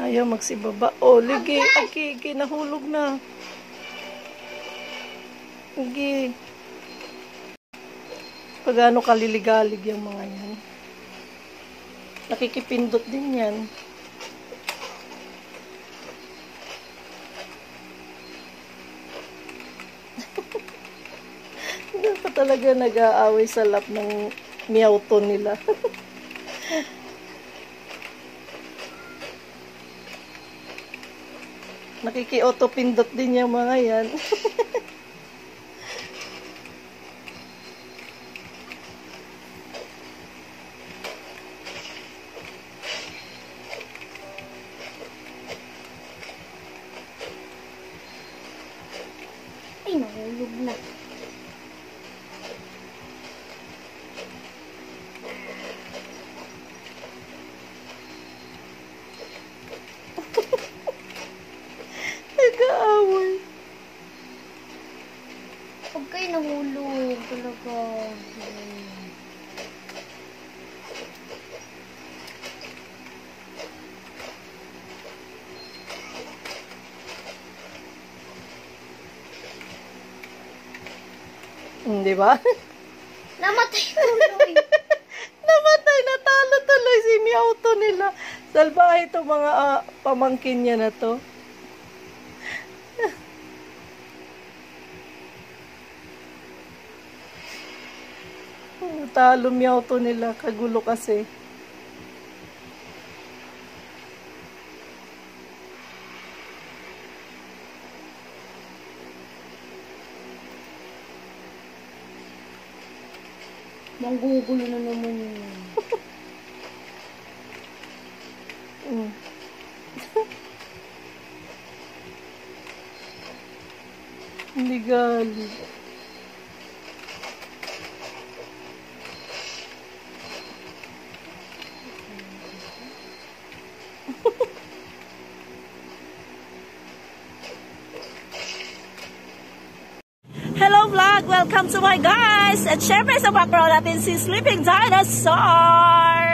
Ayaw magsibaba. Oh, ligi. Aki, nahulog na. Ligi. Pagano kaliligalig yung mga yan. Nakikipindot din yan. Hindi pa talaga nag-aaway sa lap ng miyauto nila. Nakiki-auto-pindot din yung mga yan. Ay, nahulog na. Nag-aaway. Huwag kayo nahulog talaga. Di ba? Namatay tuloy. Namatay, natalo tuloy si Miyauto nila. Salbahe itong mga pamangkin niya na to. Talo Miyauto nila, kagulo kasi. Manggugulo na naman yun. Hindi galit. Hello vlog! Welcome to my guys! At syempre sa background natin si Sleeping Dinosaur!